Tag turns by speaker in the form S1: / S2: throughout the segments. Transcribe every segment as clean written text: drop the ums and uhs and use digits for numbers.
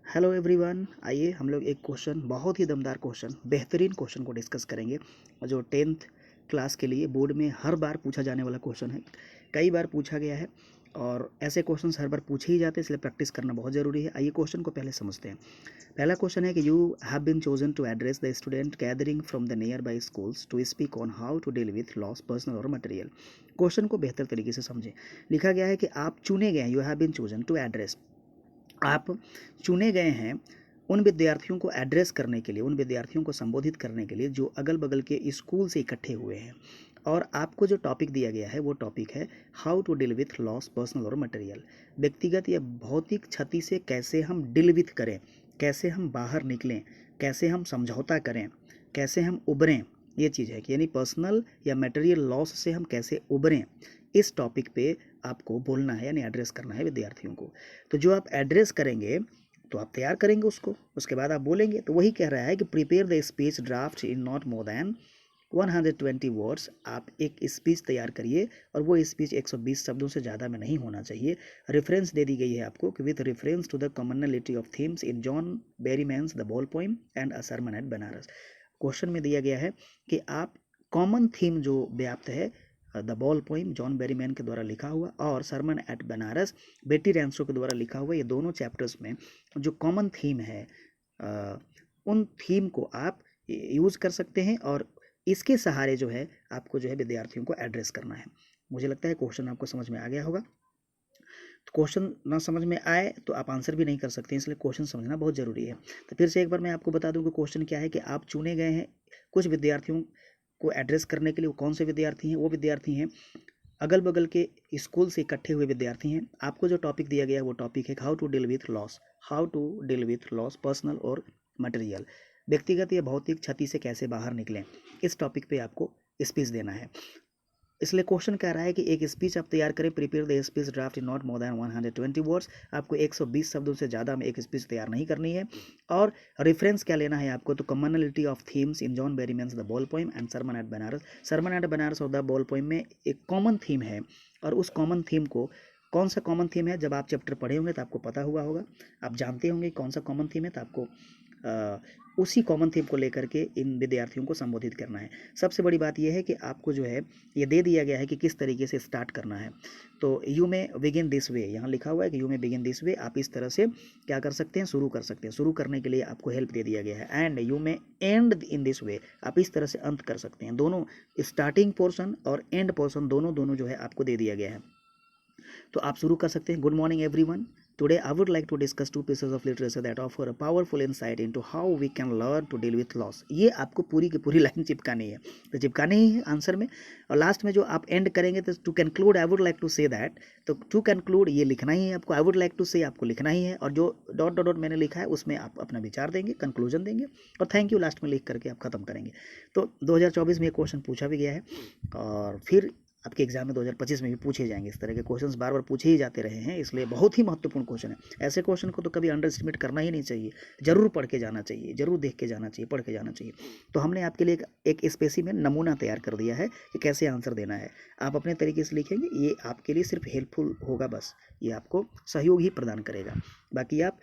S1: Hello everyone, आइए हम लोग एक क्वेश्चन, बहुत ही दमदार क्वेश्चन, बेहतरीन क्वेश्चन को डिस्कस करेंगे जो 10th क्लास के लिए बोर्ड में हर बार पूछा जाने वाला क्वेश्चन है। कई बार पूछा गया है और ऐसे क्वेश्चंस हर बार पूछे ही जाते हैं, इसलिए प्रैक्टिस करना बहुत ज़रूरी है। आइए क्वेश्चन को पहले समझते हैं। पहला क्वेश्चन है कि you have been chosen to address the student gathering from the nearby schools to speak on how to deal with loss personal और मटेरियल। क्वेश्चन को बेहतर तरीके से समझें। लिखा गया है कि आप चुने गए हैं, you have been chosen to address, आप चुने गए हैं उन विद्यार्थियों को एड्रेस करने के लिए, उन विद्यार्थियों को संबोधित करने के लिए जो अगल बगल के स्कूल से इकट्ठे हुए हैं। और आपको जो टॉपिक दिया गया है वो टॉपिक है how to deal with loss personal और मटेरियल। व्यक्तिगत या भौतिक क्षति से कैसे हम डील विथ करें, कैसे हम बाहर निकलें, कैसे हम समझौता करें, कैसे हम उबरें, ये चीज़ है कि यानी पर्सनल या मटेरियल लॉस से हम कैसे उबरें, इस टॉपिक पे आपको बोलना है, यानी एड्रेस करना है विद्यार्थियों को। तो जो आप एड्रेस करेंगे तो आप तैयार करेंगे उसको, उसके बाद आप बोलेंगे। तो वही कह रहा है कि prepare the speech draft in not more than 120 words. आप एक स्पीच तैयार करिए और वो स्पीच 120 शब्दों से ज़्यादा में नहीं होना चाहिए। रेफरेंस दे दी गई है आपको कि with reference to the commonality of themes in John Berryman's the ball poem and a sermon at Benares. Question में दिया गया है कि आप कॉमन थीम जो व्याप्त है the ball poem John Berryman के द्वारा लिखा हुआ और सरमन एट बनारस बेटी रैंसो के द्वारा लिखा हुआ, ये दोनों चैप्टर्स में जो कॉमन थीम है उन थीम को आप यूज़ कर सकते हैं और इसके सहारे जो है आपको जो है विद्यार्थियों को एड्रेस करना है। मुझे लगता है क्वेश्चन आपको समझ में आ गया होगा। तो क्वेश्चन ना समझ में आए तो आप आंसर भी नहीं कर सकते, इसलिए क्वेश्चन समझना बहुत ज़रूरी है। तो फिर से एक बार मैं आपको बता दूं कि क्वेश्चन क्या है कि आप चुने गए हैं कुछ विद्यार्थियों को एड्रेस करने के लिए। वो कौन से विद्यार्थी हैं? वो विद्यार्थी हैं अगल बगल के स्कूल से इकट्ठे हुए विद्यार्थी हैं। आपको जो टॉपिक दिया गया है वो टॉपिक है how to deal with loss, how to deal with loss personal और मटेरियल। व्यक्तिगत या भौतिक क्षति से कैसे बाहर निकलें, इस टॉपिक पे आपको स्पीच देना है। इसलिए क्वेश्चन कह रहा है कि एक स्पीच आप तैयार करें, prepare the speech draft in not more than 120 words. आपको 120 शब्दों से ज़्यादा में एक स्पीच तैयार नहीं करनी है। और रेफरेंस क्या लेना है आपको? तो commonality of themes in John Berryman's the ball poem and sermon at Benares. Sermon at Benares और द बॉल पोइम में एक कॉमन थीम है और उस कॉमन थीम को, कौन सा कॉमन थीम है, जब आप चैप्टर पढ़े होंगे तो आपको पता हुआ होगा, आप जानते होंगे कौन सा कॉमन थीम है, तो आपको उसी कॉमन थीम को लेकर के इन विद्यार्थियों को संबोधित करना है। सबसे बड़ी बात यह है कि आपको जो है ये दे दिया गया है कि किस तरीके से स्टार्ट करना है। तो यू में बिगिन दिस वे, यहाँ लिखा हुआ है कि यू में बिगिन दिस वे। आप इस तरह से क्या कर सकते हैं? शुरू कर सकते हैं। शुरू करने के लिए आपको हेल्प दे दिया गया है। एंड यू में एंड इन दिस वे, आप इस तरह से अंत कर सकते हैं। दोनों स्टार्टिंग पोर्शन और एंड पोर्शन दोनों जो है आपको दे दिया गया है। तो आप शुरू कर सकते हैं। Good morning everyone, today I would like to discuss two pieces of literature that offer a powerful insight into how we can learn to deal with loss. ये आपको पूरी की पूरी लाइन चिपकानी है, तो चिपकानी ही है आंसर में। और लास्ट में जो आप एंड करेंगे तो to conclude I would like to say that, तो टू कंक्लूड ये लिखना ही है आपको, आई वुड लाइक टू से आपको लिखना ही है, और जो डॉट डॉट डॉट मैंने लिखा है उसमें आप अपना विचार देंगे, कंक्लूजन देंगे और थैंक यू लास्ट में लिख करके आप खत्म करेंगे। तो 2024 में ये क्वेश्चन पूछा भी गया है और फिर आपके एग्जाम में 2025 में भी पूछे जाएंगे। इस तरह के क्वेश्चंस बार बार पूछे ही जाते रहे हैं, इसलिए बहुत ही महत्वपूर्ण क्वेश्चन है। ऐसे क्वेश्चन को तो कभी अंडर एस्टिमेट करना ही नहीं चाहिए, जरूर पढ़ के जाना चाहिए, जरूर देख के जाना चाहिए, पढ़ के जाना चाहिए। तो हमने आपके लिए एक स्पेसिमेन नमूना तैयार कर दिया है कि कैसे आंसर देना है। आप अपने तरीके से लिखेंगे, ये आपके लिए सिर्फ हेल्पफुल होगा, बस ये आपको सहयोग ही प्रदान करेगा। बाकी आप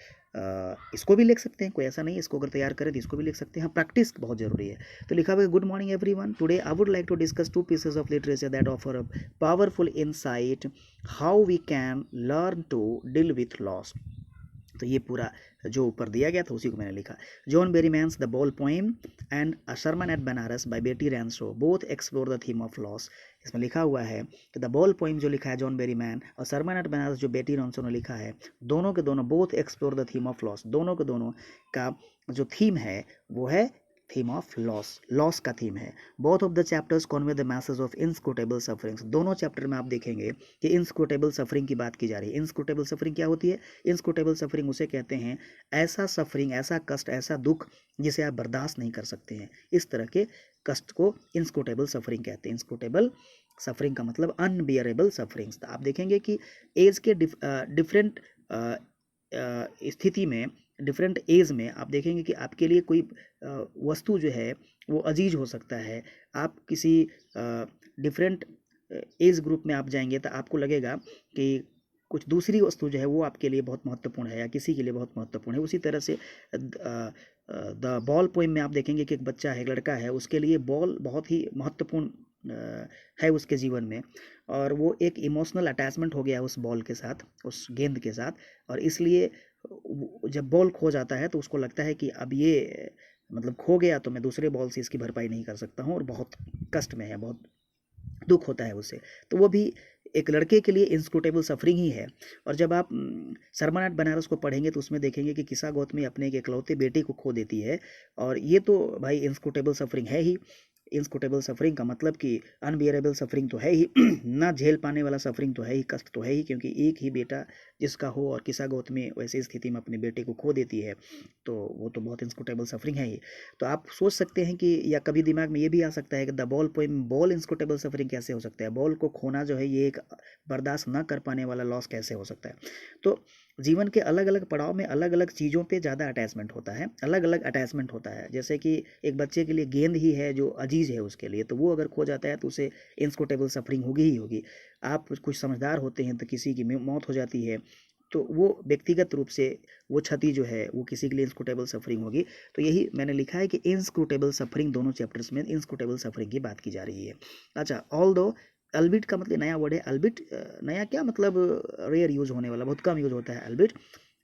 S1: इसको भी लिख सकते हैं, कोई ऐसा नहीं है, इसको अगर तैयार करें तो इसको भी लिख सकते हैं। प्रैक्टिस बहुत जरूरी है। तो लिखा हुआ है good morning everyone, today I would like to discuss two pieces of literature that offer a powerful insight how we can learn to deal with loss. तो ये पूरा जो ऊपर दिया गया था उसी को मैंने लिखा। John Berryman's the ball poem and a sermon at Benares by Betty Renshaw both explore the theme of loss. इसमें लिखा हुआ है कि द बॉल पोइम जो लिखा है जॉन बेरीमैन और सरमन एट बनारस जो बेटी रैंसो ने लिखा है, दोनों के दोनों both explore the theme of loss, दोनों के दोनों का जो थीम है वो है थीम ऑफ लॉस, लॉस का थीम है। Both of the chapters convey the message of inscrutable sufferings. दोनों चैप्टर में आप देखेंगे कि इनस्क्रूटेबल सफरिंग की बात की जा रही है। इनस्क्रूटेबल सफरिंग क्या होती है? इनस्क्रूटेबल सफरिंग उसे कहते हैं ऐसा सफरिंग, ऐसा कष्ट, ऐसा दुख जिसे आप बर्दाश्त नहीं कर सकते हैं। इस तरह के कष्ट को इनस्क्रूटेबल सफरिंग कहते हैं। इनस्क्रूटेबल सफरिंग का मतलब अनबियरेबल सफरिंग्स। आप देखेंगे कि एज के डिफरेंट स्थिति में, डिफरेंट एज में आप देखेंगे कि आपके लिए कोई वस्तु जो है वो अजीज हो सकता है। आप किसी डिफरेंट एज ग्रुप में आप जाएंगे तो आपको लगेगा कि कुछ दूसरी वस्तु जो है वो आपके लिए बहुत महत्वपूर्ण है या किसी के लिए बहुत महत्वपूर्ण है। उसी तरह से द बॉल पोएम में आप देखेंगे कि एक बच्चा है, एक लड़का है, उसके लिए बॉल बहुत ही महत्वपूर्ण है उसके जीवन में, और वो एक इमोशनल अटैचमेंट हो गया उस बॉल के साथ, उस गेंद के साथ, और इसलिए जब बॉल खो जाता है तो उसको लगता है कि अब ये मतलब खो गया तो मैं दूसरे बॉल से इसकी भरपाई नहीं कर सकता हूँ, और बहुत कष्ट में है, बहुत दुख होता है उससे। तो वो भी एक लड़के के लिए इंस्क्रूटेबल सफरिंग ही है। और जब आप सरमन एट बनारस को पढ़ेंगे तो उसमें देखेंगे कि किस्सा गौतमी अपने एक इकलौते बेटे को खो देती है, और ये तो भाई इंस्क्रूटेबल सफरिंग है ही। इंस्क्रूटेबल सफरिंग का मतलब कि अनबियरेबल सफरिंग तो है ही ना झेल पाने वाला सफरिंग तो है ही, कष्ट तो है ही, क्योंकि एक ही बेटा जिसका हो और किस्सा गौतमी वैसी स्थिति में अपने बेटे को खो देती है, तो वो तो बहुत इंस्क्रूटेबल सफरिंग है ही। तो आप सोच सकते हैं कि, या कभी दिमाग में ये भी आ सकता है कि the ball poem, ball inscrutable suffering कैसे हो सकता है, बॉल को खोना जो है ये एक बर्दाश्त न कर पाने वाला लॉस कैसे हो सकता है। तो जीवन के अलग अलग पड़ाव में अलग अलग चीज़ों पे ज़्यादा अटैचमेंट होता है, अलग अलग अटैचमेंट होता है। जैसे कि एक बच्चे के लिए गेंद ही है जो अजीज़ है उसके लिए, तो वो अगर खो जाता है तो उसे इंस्क्रूटेबल सफरिंग होगी ही होगी। आप कुछ समझदार होते हैं तो किसी की मौत हो जाती है, तो वो व्यक्तिगत रूप से वो क्षति जो है वो किसी के लिए इंस्क्रूटेबल सफरिंग होगी। तो यही मैंने लिखा है कि इंस्क्रूटेबल सफरिंग, दोनों चैप्टर्स में इंस्क्रूटेबल सफरिंग की बात की जा रही है। अच्छा, ऑल दो, अल्बिट का मतलब नया वर्ड है। अल्बिट नया क्या मतलब, रेयर यूज़ होने वाला, बहुत कम यूज़ होता है अल्बिट।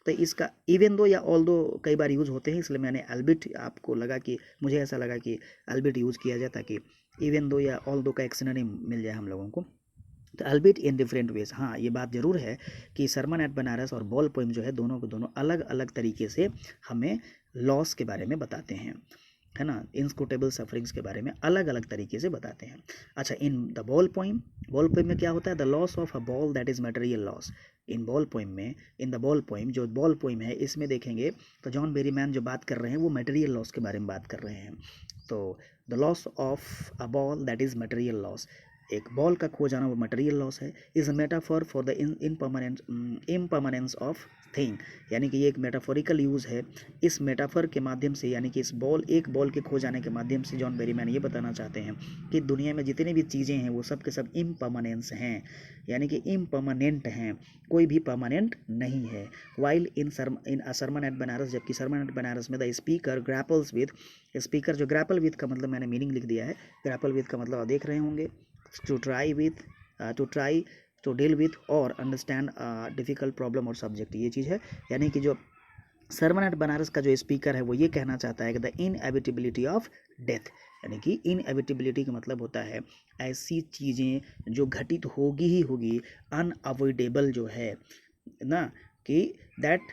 S1: तो इसका इवन दो या ऑल दो कई बार यूज़ होते हैं, इसलिए मैंने अल्बिट, आपको लगा कि, मुझे ऐसा लगा कि अल्बिट यूज़ किया जाए ताकि इवन दो या ऑल दो का एक सिनोनिम मिल जाए हम लोगों को। तो अल्बिट इन डिफरेंट वेज, हाँ ये बात ज़रूर है कि सरमन एट बनारस और बॉल पोएम जो है दोनों को दोनों अलग अलग तरीके से हमें लॉस के बारे में बताते हैं, है ना, इंस्क्रूटेबल सफरिंग्स के बारे में अलग अलग तरीके से बताते हैं। अच्छा, in the ball poem, ball poem में क्या होता है, the loss of a ball that is material loss. In ball poem में, इन द बॉल पोएम, जो बॉल पोएम है इसमें देखेंगे तो जॉन बेरीमैन जो बात कर रहे हैं वो मटेरियल लॉस के बारे में बात कर रहे हैं। तो the loss of a ball that is material loss, एक बॉल का खो जाना वो मटेरियल लॉस है, is a metaphor for the impermanence of thing, यानी कि ये एक मेटाफोरिकल यूज़ है। इस मेटाफर के माध्यम से, यानी कि इस एक बॉल के खो जाने के माध्यम से जॉन बेरीमैन ये बताना चाहते हैं कि दुनिया में जितनी भी चीज़ें हैं वो सब के सब इम्परमानेंस हैं, यानी कि इम्परमानेंट हैं, कोई भी परमानेंट नहीं है। While in a sermon at Banaras, जबकि सरमन एट बनारस में the speaker grapples with, speaker जो ग्रैपल विद का मतलब मैंने मीनिंग लिख दिया है, ग्रैपल विद का मतलब आप देख रहे होंगे, to try with to try to deal with or understand a difficult problem or subject, ये चीज़ है। यानी कि जो सरमन एट बनारस का जो स्पीकर है वो ये कहना चाहता है कि द इनएविटेबिलिटी ऑफ डेथ, यानी कि इनएविटेबिलिटी का मतलब होता है ऐसी चीज़ें जो घटित होगी ही होगी, अनअवॉइडेबल जो है ना, कि that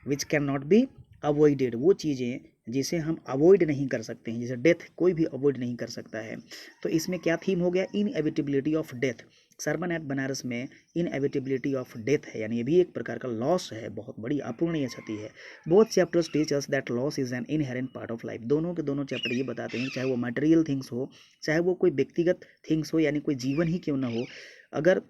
S1: which can not be avoided, वो चीज़ें जिसे हम अवॉइड नहीं कर सकते हैं, जैसे डेथ कोई भी अवॉइड नहीं कर सकता है। तो इसमें क्या थीम हो गया, inevitability of death. Sermon at Banaras में इनएविटेबिलिटी ऑफ डेथ है, यानी ये भी एक प्रकार का लॉस है, बहुत बड़ी अपूर्णीय क्षति है। Both chapters teach us that loss is an inherent part of life, दोनों के दोनों चैप्टर ये बताते हैं, चाहे वो मटेरियल थिंग्स हो, चाहे वो कोई व्यक्तिगत थिंग्स हो, यानी कोई जीवन ही क्यों ना हो, अगर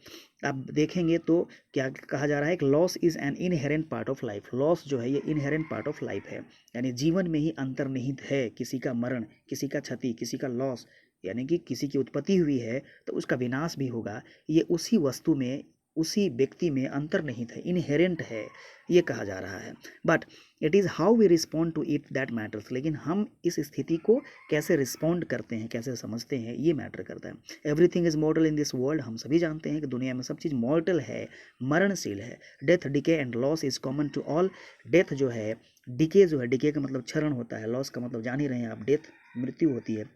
S1: आप देखेंगे तो क्या कहा जा रहा है कि loss is an inherent part of life, loss जो है ये इनहेरेंट पार्ट ऑफ लाइफ है, यानी जीवन में ही अंतर्निहित है। किसी का मरण, किसी का क्षति, किसी का लॉस, यानी कि किसी की उत्पत्ति हुई है तो उसका विनाश भी होगा, ये उसी वस्तु में, उसी व्यक्ति में अंतर्निहित है, इनहेरेंट है, ये कहा जा रहा है। But it is how we respond to it that matters, लेकिन हम इस स्थिति को कैसे रिस्पॉन्ड करते हैं, कैसे समझते हैं, ये मैटर करता है। Everything is मॉर्टल in this world, हम सभी जानते हैं कि दुनिया में सब चीज़ मॉर्टल है, मरणशील है। Death, decay and loss is common to all, death जो है, डिके जो है, डिके का मतलब क्षरण होता है, लॉस का मतलब जान ही रहे हैं आप, डेथ मृत्यु होती है।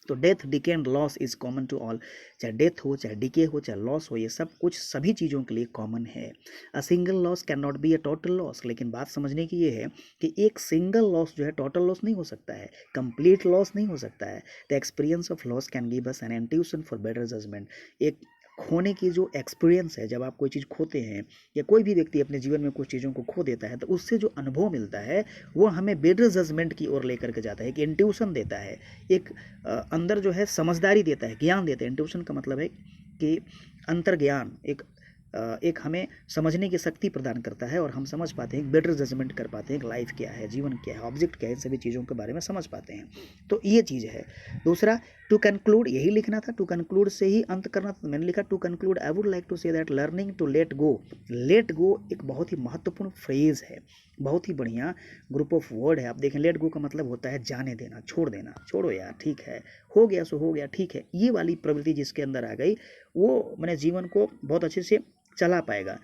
S1: तो death, decay and loss is common to all, चाहे डेथ हो, चाहे डिके हो, चाहे लॉस हो, ये सब कुछ सभी चीज़ों के लिए कॉमन है। A single loss can not be a total loss, लेकिन बात समझने की ये है कि एक सिंगल लॉस जो है टोटल लॉस नहीं हो सकता है, कंप्लीट लॉस नहीं हो सकता है। The experience of loss can give us an intuition for better judgement, एक खोने की जो एक्सपीरियंस है, जब आप कोई चीज़ खोते हैं या कोई भी व्यक्ति अपने जीवन में कुछ चीज़ों को खो देता है तो उससे जो अनुभव मिलता है वो हमें बेटर जजमेंट की ओर लेकर के जाता है, कि इंट्यूशन देता है, एक अंदर जो है समझदारी देता है, ज्ञान देता है। इंट्यूशन का मतलब है कि अंतर्ज्ञान, एक एक हमें समझने की शक्ति प्रदान करता है और हम समझ पाते हैं, बेटर जजमेंट कर पाते हैं कि लाइफ क्या है, जीवन क्या है, ऑब्जेक्ट क्या है, इन सभी चीज़ों के बारे में समझ पाते हैं। तो ये चीज़ है। दूसरा, टू कंक्लूड, यही लिखना था, टू कंक्लूड से ही अंत करना था। मैंने लिखा to conclude I would like to say that learning to let go. Let go एक बहुत ही महत्वपूर्ण फ्रेज है, बहुत ही बढ़िया ग्रुप ऑफ वर्ड है। आप देखें, लेट गो का मतलब होता है जाने देना, छोड़ देना, छोड़ो यार, ठीक है, हो गया सो हो गया, ठीक है। ये वाली प्रवृत्ति जिसके अंदर आ गई वो मैंने जीवन को बहुत अच्छे से चला पाएगा,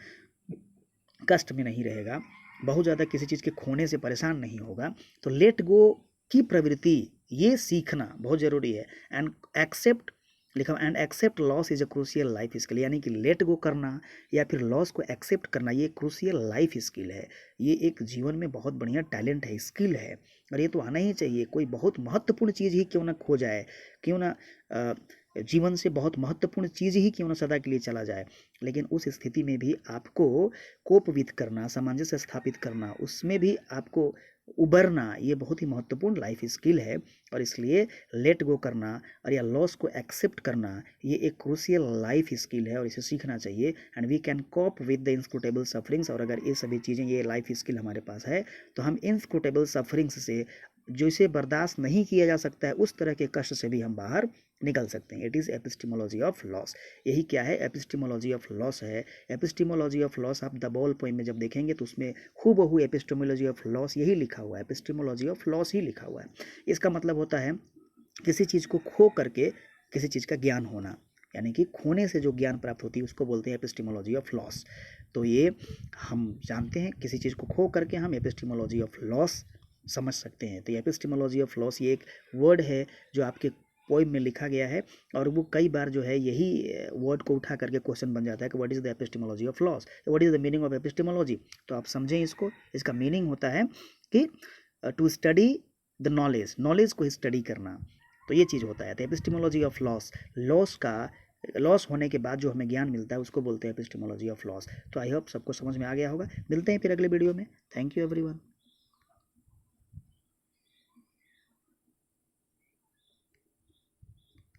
S1: कष्ट में नहीं रहेगा, बहुत ज़्यादा किसी चीज़ के खोने से परेशान नहीं होगा। तो लेट गो की प्रवृत्ति ये सीखना बहुत ज़रूरी है। एंड एक्सेप्ट लिखा, and accept loss is a crucial life skill, यानी कि लेट गो करना या फिर लॉस को एक्सेप्ट करना ये क्रूशियल लाइफ स्किल है। ये एक जीवन में बहुत बढ़िया टैलेंट है, स्किल है, और ये तो आना ही चाहिए। कोई बहुत महत्वपूर्ण चीज़ ही क्यों ना खो जाए, क्यों ना जीवन से बहुत महत्वपूर्ण चीज़ ही क्यों ना सदा के लिए चला जाए, लेकिन उस स्थिति में भी आपको कोप विद करना, सामंजस्य स्थापित करना, उसमें भी आपको उबरना, ये बहुत ही महत्वपूर्ण लाइफ स्किल है। और इसलिए लेट गो करना और या लॉस को एक्सेप्ट करना ये एक क्रूशियल लाइफ स्किल है और इसे सीखना चाहिए। And we can cope with the inscrutable sufferings, और अगर ये सभी चीज़ें, ये लाइफ स्किल हमारे पास है तो हम इंस्क्रूटेबल सफरिंग्स से, जो इसे बर्दाश्त नहीं किया जा सकता है, उस तरह के कष्ट से भी हम बाहर निकल सकते हैं। It is epistemology of loss. यही क्या है, एपिस्टिमोलॉजी ऑफ लॉस है। एपिस्टिमोलॉजी ऑफ लॉस आप द बॉल पोइम में जब देखेंगे तो उसमें खूबहू एपिस्टिमोलॉजी ऑफ लॉस यही लिखा हुआ है, एपिस्टिमोलॉजी ऑफ लॉस ही लिखा हुआ है। इसका मतलब होता है किसी चीज़ को खो करके किसी चीज़ का ज्ञान होना, यानी कि खोने से जो ज्ञान प्राप्त होती है उसको बोलते हैं एपिस्टिमोलॉजी ऑफ लॉस। तो ये हम जानते हैं, किसी चीज़ को खो करके हम एपिस्टिमोलॉजी ऑफ लॉस समझ सकते हैं। तो ये एपिस्टिमोलॉजी ऑफ लॉस ये एक वर्ड है जो आपके पोइम में लिखा गया है, और वो कई बार जो है यही वर्ड को उठा करके क्वेश्चन बन जाता है कि what is the epistemology of loss, what is the meaning of epistemology. तो आप समझें इसको, इसका मीनिंग होता है कि to study the knowledge, knowledge को स्टडी करना, तो ये चीज़ होता है। तो एपिस्टिमोलॉजी ऑफ लॉस, लॉस होने के बाद जो हमें ज्ञान मिलता है उसको बोलते हैं एपिस्टिमोलॉजी ऑफ लॉस। तो आई होप सबको समझ में आ गया होगा। मिलते हैं फिर अगले वीडियो में। Thank you everyone.